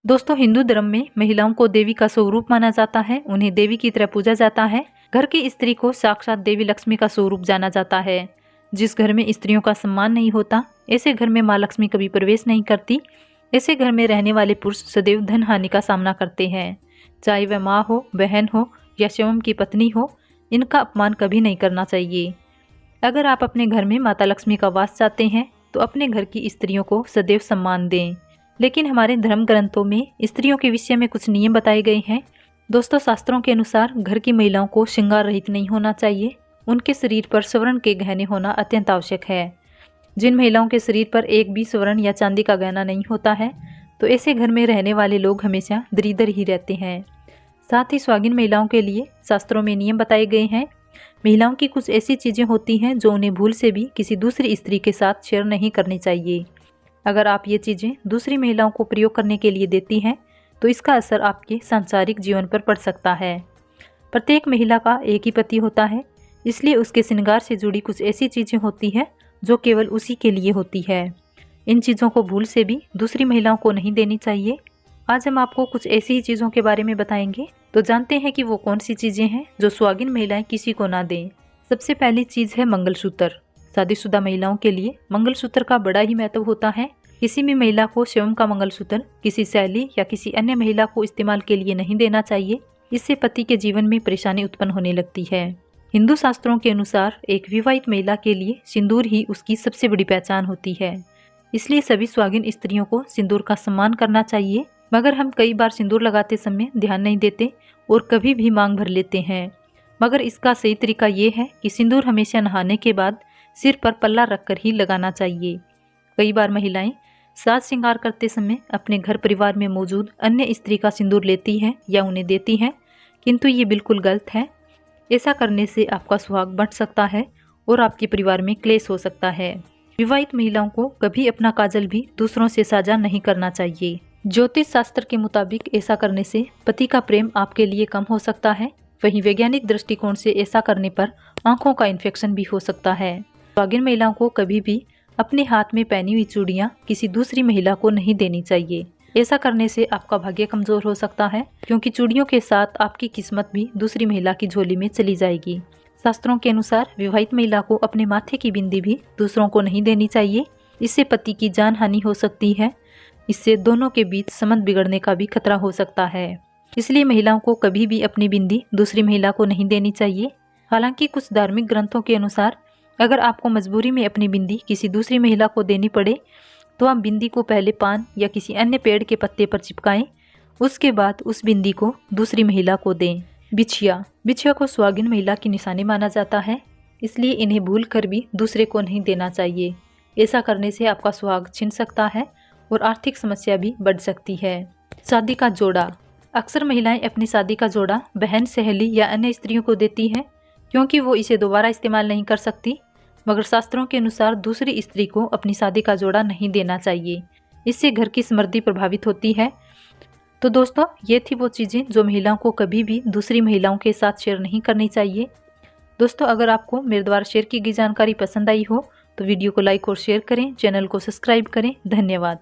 दोस्तों, हिंदू धर्म में महिलाओं को देवी का स्वरूप माना जाता है। उन्हें देवी की तरह पूजा जाता है। घर की स्त्री को साक्षात देवी लक्ष्मी का स्वरूप जाना जाता है। जिस घर में स्त्रियों का सम्मान नहीं होता, ऐसे घर में माँ लक्ष्मी कभी प्रवेश नहीं करती। ऐसे घर में रहने वाले पुरुष सदैव धन हानि का सामना करते हैं। चाहे वह माँ हो, बहन हो या स्वयं की पत्नी हो, इनका अपमान कभी नहीं करना चाहिए। अगर आप अपने घर में माता लक्ष्मी का वास चाहते हैं तो अपने घर की स्त्रियों को सदैव सम्मान दें। लेकिन हमारे धर्म ग्रंथों में स्त्रियों के विषय में कुछ नियम बताए गए हैं। दोस्तों, शास्त्रों के अनुसार घर की महिलाओं को श्रृंगार रहित नहीं होना चाहिए। उनके शरीर पर स्वर्ण के गहने होना अत्यंत आवश्यक है। जिन महिलाओं के शरीर पर एक भी स्वर्ण या चांदी का गहना नहीं होता है, तो ऐसे घर में रहने वाले लोग हमेशा दरिद्र ही रहते हैं। साथ ही स्वागिन महिलाओं के लिए शास्त्रों में नियम बताए गए हैं। महिलाओं की कुछ ऐसी चीज़ें होती हैं जो उन्हें भूल से भी किसी दूसरी स्त्री के साथ शेयर नहीं करनी चाहिए। अगर आप ये चीज़ें दूसरी महिलाओं को प्रयोग करने के लिए देती हैं तो इसका असर आपके सांसारिक जीवन पर पड़ सकता है। प्रत्येक महिला का एक ही पति होता है, इसलिए उसके श्रृंगार से जुड़ी कुछ ऐसी चीज़ें होती हैं जो केवल उसी के लिए होती है। इन चीज़ों को भूल से भी दूसरी महिलाओं को नहीं देनी चाहिए। आज हम आपको कुछ ऐसी ही चीज़ों के बारे में बताएंगे, तो जानते हैं कि वो कौन सी चीज़ें हैं जो स्वागिन महिलाएं किसी को ना दें। सबसे पहली चीज़ है मंगलसूत्र। शादीशुदा महिलाओं के लिए मंगलसूत्र का बड़ा ही महत्व होता है। किसी भी महिला को स्वयं का मंगलसूत्र किसी सहेली या किसी अन्य महिला को इस्तेमाल के लिए नहीं देना चाहिए। इससे पति के जीवन में परेशानी उत्पन्न होने लगती है। हिंदू शास्त्रों के अनुसार एक विवाहित महिला के लिए सिंदूर ही उसकी सबसे बड़ी पहचान होती है। इसलिए सभी स्वागिन स्त्रियों को सिंदूर का सम्मान करना चाहिए। मगर हम कई बार सिंदूर लगाते समय ध्यान नहीं देते और कभी भी मांग भर लेते हैं। मगर इसका सही तरीका ये है कि सिंदूर हमेशा नहाने के बाद सिर पर पल्ला रखकर ही लगाना चाहिए। कई बार महिलाएं साज श्रृंगार करते समय अपने घर परिवार में मौजूद अन्य स्त्री का सिंदूर लेती हैं या उन्हें देती हैं, किंतु ये बिल्कुल गलत है। ऐसा करने से आपका सुहाग बंट सकता है और आपके परिवार में क्लेश हो सकता है। विवाहित महिलाओं को कभी अपना काजल भी दूसरों से साझा नहीं करना चाहिए। ज्योतिष शास्त्र के मुताबिक ऐसा करने से पति का प्रेम आपके लिए कम हो सकता है। वहीं वैज्ञानिक दृष्टिकोण से ऐसा करने पर आंखों का इन्फेक्शन भी हो सकता है। स्वागिन महिलाओं को कभी भी अपने हाथ में पहनी हुई चूड़ियां किसी दूसरी महिला को नहीं देनी चाहिए। ऐसा करने से आपका भाग्य कमजोर हो सकता है, क्योंकि चूड़ियों के साथ आपकी किस्मत भी दूसरी महिला की झोली में चली जाएगी। शास्त्रों के अनुसार विवाहित महिला को अपने माथे की बिंदी भी दूसरों को नहीं देनी चाहिए। इससे पति की जान हानि हो सकती है। इससे दोनों के बीच संबंध बिगड़ने का भी खतरा हो सकता है। इसलिए महिलाओं को कभी भी अपनी बिंदी दूसरी महिला को नहीं देनी चाहिए। हालांकि कुछ धार्मिक ग्रंथों के अनुसार अगर आपको मजबूरी में अपनी बिंदी किसी दूसरी महिला को देनी पड़े तो आप बिंदी को पहले पान या किसी अन्य पेड़ के पत्ते पर चिपकाएं। उसके बाद उस बिंदी को दूसरी महिला को दें। बिछिया को स्वागिन महिला की निशानी माना जाता है, इसलिए इन्हें भूल कर भी दूसरे को नहीं देना चाहिए। ऐसा करने से आपका सुहाग छिन सकता है और आर्थिक समस्या भी बढ़ सकती है। शादी का जोड़ा। अक्सर महिलाएं अपनी शादी का जोड़ा बहन, सहेली या अन्य स्त्रियों को देती हैं, क्योंकि वो इसे दोबारा इस्तेमाल नहीं कर सकती। मगर शास्त्रों के अनुसार दूसरी स्त्री को अपनी शादी का जोड़ा नहीं देना चाहिए। इससे घर की समृद्धि प्रभावित होती है। तो दोस्तों, ये थी वो चीज़ें जो महिलाओं को कभी भी दूसरी महिलाओं के साथ शेयर नहीं करनी चाहिए। दोस्तों, अगर आपको मेरे द्वारा शेयर की गई जानकारी पसंद आई हो तो वीडियो को लाइक और शेयर करें, चैनल को सब्सक्राइब करें। धन्यवाद।